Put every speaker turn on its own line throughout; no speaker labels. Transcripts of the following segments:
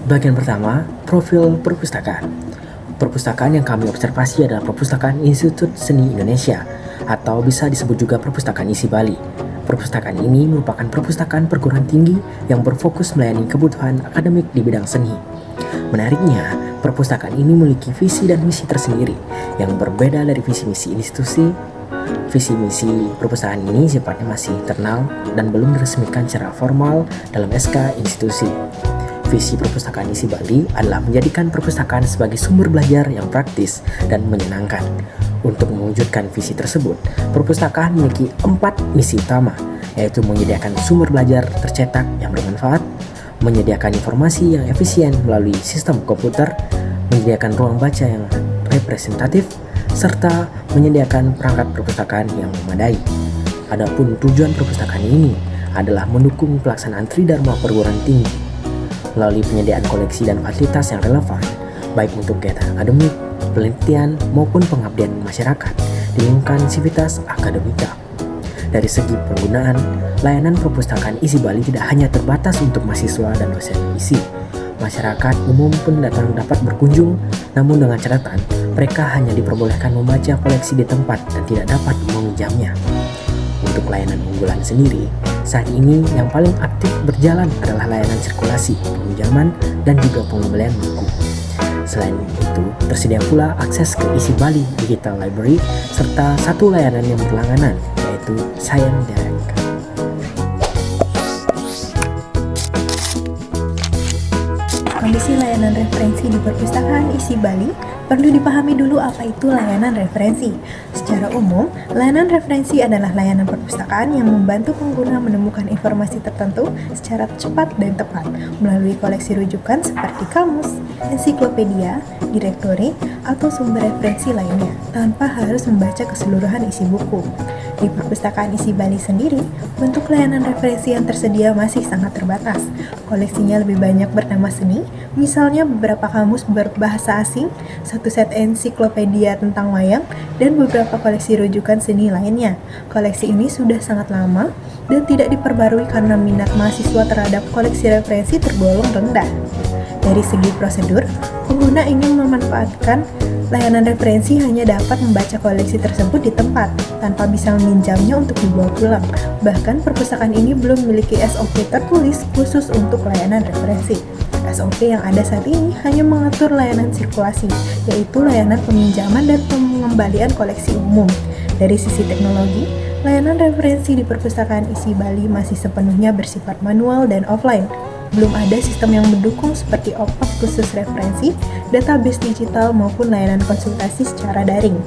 Bagian pertama, profil perpustakaan. Perpustakaan yang kami observasi adalah Perpustakaan Institut Seni Indonesia, atau bisa disebut juga Perpustakaan ISI Bali. Perpustakaan ini merupakan perpustakaan perguruan tinggi yang berfokus melayani kebutuhan akademik di bidang seni. Menariknya, perpustakaan ini memiliki visi dan misi tersendiri yang berbeda dari visi misi institusi. Visi misi perpustakaan ini sifatnya masih internal dan belum diresmikan secara formal dalam SK institusi. Visi perpustakaan ISI Bali adalah menjadikan perpustakaan sebagai sumber belajar yang praktis dan menyenangkan. Untuk mewujudkan visi tersebut, perpustakaan memiliki 4 misi utama, yaitu menyediakan sumber belajar tercetak yang bermanfaat, menyediakan informasi yang efisien melalui sistem komputer, menyediakan ruang baca yang representatif, serta menyediakan perangkat perpustakaan yang memadai. Adapun tujuan perpustakaan ini adalah mendukung pelaksanaan Tridharma perguruan tinggi melalui penyediaan koleksi dan fasilitas yang relevan, baik untuk kegiatan akademik, penelitian, maupun pengabdian masyarakat di lingkungan sivitas akademika. Dari segi penggunaan, layanan perpustakaan ISI Bali tidak hanya terbatas untuk mahasiswa dan dosen ISI. Masyarakat umum pun dapat berkunjung, namun dengan catatan, mereka hanya diperbolehkan membaca koleksi di tempat dan tidak dapat meminjamnya. Untuk layanan unggulan sendiri, saat ini yang paling aktif berjalan adalah layanan sirkulasi, peminjaman, dan juga pengembalian buku. Selain itu, tersedia pula akses ke ISI Bali Digital Library serta satu layanan yang berlangganan, yaitu Science Direct.
Kondisi layanan referensi di perpustakaan ISI Bali, perlu dipahami dulu apa itu layanan referensi. Secara umum, layanan referensi adalah layanan perpustakaan yang membantu pengguna menemukan informasi tertentu secara cepat dan tepat melalui koleksi rujukan seperti kamus, ensiklopedia, direktori, atau sumber referensi lainnya, tanpa harus membaca keseluruhan isi buku. Di perpustakaan ISI Bali sendiri, bentuk layanan referensi yang tersedia masih sangat terbatas. Koleksinya lebih banyak bernama seni, misalnya beberapa kamus berbahasa asing, satu set ensiklopedia tentang wayang, dan beberapa koleksi rujukan seni lainnya. Koleksi ini sudah sangat lama dan tidak diperbarui karena minat mahasiswa terhadap koleksi referensi tergolong rendah. Dari segi prosedur, pengguna ingin memanfaatkan layanan referensi hanya dapat membaca koleksi tersebut di tempat, tanpa bisa meminjamnya untuk dibawa pulang. Bahkan perpustakaan ini belum memiliki SOP tertulis khusus untuk layanan referensi. SOP yang ada saat ini hanya mengatur layanan sirkulasi, yaitu layanan peminjaman dan pengembalian koleksi umum. Dari sisi teknologi, layanan referensi di perpustakaan ISI Bali masih sepenuhnya bersifat manual dan offline. Belum ada sistem yang mendukung seperti OPAC khusus referensi, database digital maupun layanan konsultasi secara daring.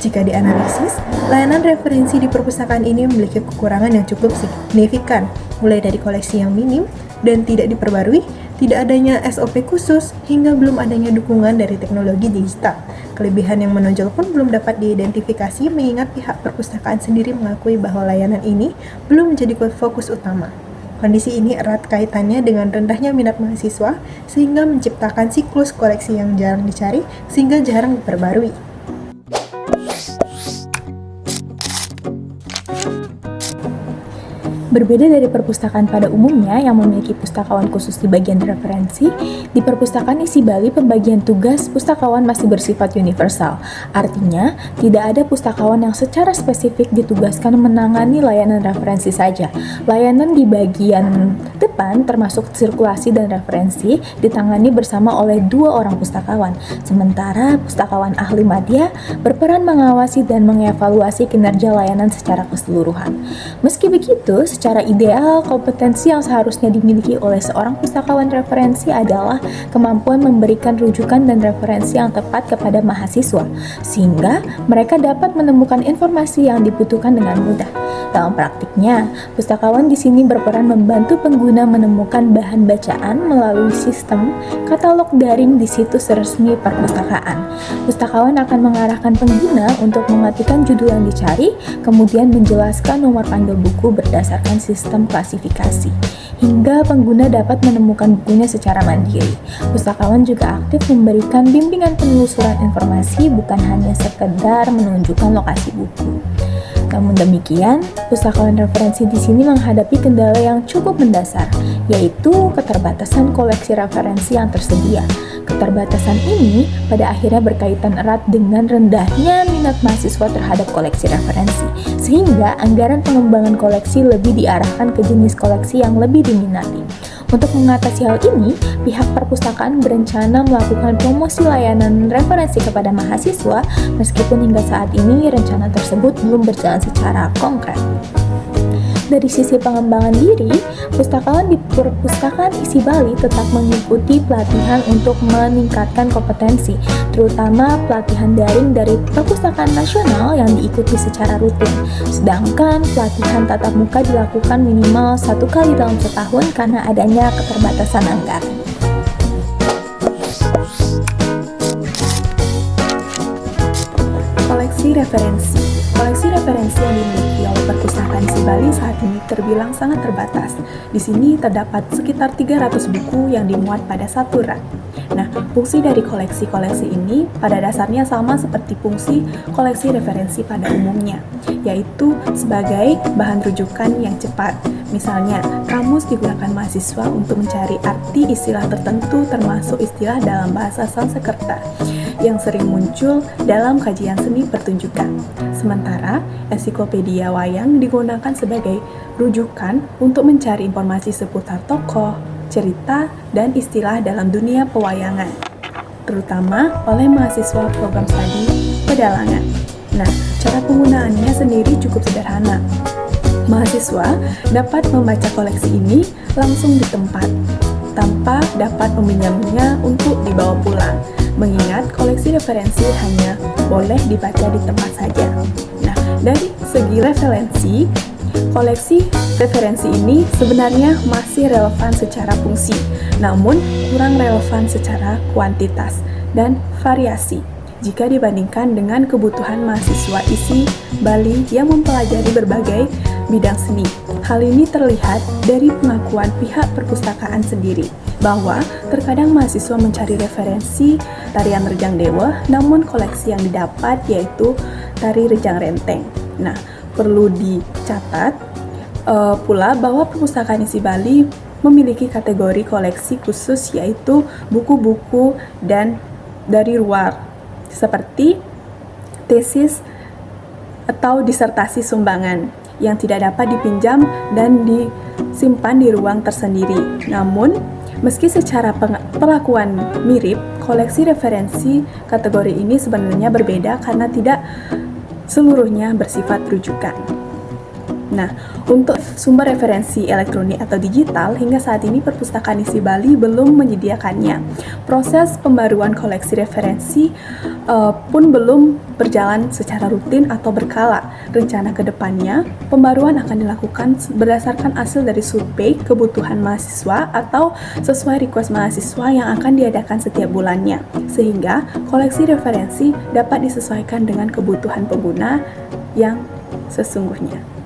Jika dianalisis, layanan referensi di perpustakaan ini memiliki kekurangan yang cukup signifikan, mulai dari koleksi yang minim dan tidak diperbarui, tidak adanya SOP khusus, hingga belum adanya dukungan dari teknologi digital. Kelebihan yang menonjol pun belum dapat diidentifikasi mengingat pihak perpustakaan sendiri mengakui bahwa layanan ini belum menjadi fokus utama. Kondisi ini erat kaitannya dengan rendahnya minat mahasiswa sehingga menciptakan siklus koleksi yang jarang dicari sehingga jarang diperbarui.
Berbeda dari perpustakaan pada umumnya yang memiliki pustakawan khusus di bagian referensi, di perpustakaan ISI Bali pembagian tugas pustakawan masih bersifat universal. Artinya, tidak ada pustakawan yang secara spesifik ditugaskan menangani layanan referensi saja. Layanan di bagian depan termasuk sirkulasi dan referensi ditangani bersama oleh 2 orang pustakawan. Sementara pustakawan ahli madya berperan mengawasi dan mengevaluasi kinerja layanan secara keseluruhan. Meski begitu, secara ideal, kompetensi yang seharusnya dimiliki oleh seorang pustakawan referensi adalah kemampuan memberikan rujukan dan referensi yang tepat kepada mahasiswa, sehingga mereka dapat menemukan informasi yang dibutuhkan dengan mudah. Dalam praktiknya, pustakawan di sini berperan membantu pengguna menemukan bahan bacaan melalui sistem katalog daring di situs resmi perpustakaan. Pustakawan akan mengarahkan pengguna untuk mengetikkan judul yang dicari, kemudian menjelaskan nomor panggil buku berdasarkan sistem klasifikasi, hingga pengguna dapat menemukan bukunya secara mandiri. Pustakawan juga aktif memberikan bimbingan penelusuran informasi, bukan hanya sekedar menunjukkan lokasi buku. Namun demikian, pustakawan referensi di sini menghadapi kendala yang cukup mendasar, yaitu keterbatasan koleksi referensi yang tersedia. Keterbatasan ini pada akhirnya berkaitan erat dengan rendahnya minat mahasiswa terhadap koleksi referensi, sehingga anggaran pengembangan koleksi lebih diarahkan ke jenis koleksi yang lebih diminati. Untuk mengatasi hal ini, pihak perpustakaan berencana melakukan promosi layanan referensi kepada mahasiswa, meskipun hingga saat ini rencana tersebut belum berjalan secara konkret. Dari sisi pengembangan diri, pustakawan di Perpustakaan Isi Bali tetap mengikuti pelatihan untuk meningkatkan kompetensi, terutama pelatihan daring dari Perpustakaan Nasional yang diikuti secara rutin. Sedangkan pelatihan tatap muka dilakukan minimal 1 kali dalam setahun karena adanya keterbatasan anggaran.
Koleksi referensi. Koleksi referensi yang dimiliki oleh Perpustakaan Isi Bali saat ini terbilang sangat terbatas. Di sini terdapat sekitar 300 buku yang dimuat pada satu rak. Nah, fungsi dari koleksi-koleksi ini pada dasarnya sama seperti fungsi koleksi referensi pada umumnya, yaitu sebagai bahan rujukan yang cepat. Misalnya, kamus digunakan mahasiswa untuk mencari arti istilah tertentu termasuk istilah dalam bahasa Sanskerta yang sering muncul dalam kajian seni pertunjukan. Sementara, ensiklopedia wayang digunakan sebagai rujukan untuk mencari informasi seputar tokoh, cerita, dan istilah dalam dunia pewayangan, terutama oleh mahasiswa program studi pedalangan. Nah, cara penggunaannya sendiri cukup sederhana. Mahasiswa dapat membaca koleksi ini langsung di tempat, tanpa dapat meminjamnya untuk dibawa pulang, mengingat koleksi referensi hanya boleh dibaca di tempat saja. Nah, dari segi referensi, koleksi referensi ini sebenarnya masih relevan secara fungsi, namun kurang relevan secara kuantitas dan variasi jika dibandingkan dengan kebutuhan mahasiswa Isi Bali yang mempelajari berbagai bidang seni. Hal ini terlihat dari pengakuan pihak perpustakaan sendiri, bahwa terkadang mahasiswa mencari referensi tarian Rejang Dewa, namun koleksi yang didapat yaitu tari Rejang Renteng. Nah, perlu dicatat pula bahwa Perpustakaan Isi Bali memiliki kategori koleksi khusus, yaitu buku-buku dan dari luar, seperti tesis atau disertasi sumbangan yang tidak dapat dipinjam dan disimpan di ruang tersendiri. Namun, meski secara perlakuan mirip, koleksi referensi kategori ini sebenarnya berbeda karena tidak seluruhnya bersifat rujukan. Nah, untuk sumber referensi elektronik atau digital, hingga saat ini Perpustakaan Isi Bali belum menyediakannya. Proses pembaruan koleksi referensi pun belum berjalan secara rutin atau berkala. Rencana ke depannya, pembaruan akan dilakukan berdasarkan hasil dari survei kebutuhan mahasiswa atau sesuai request mahasiswa yang akan diadakan setiap bulannya, sehingga koleksi referensi dapat disesuaikan dengan kebutuhan pengguna yang sesungguhnya.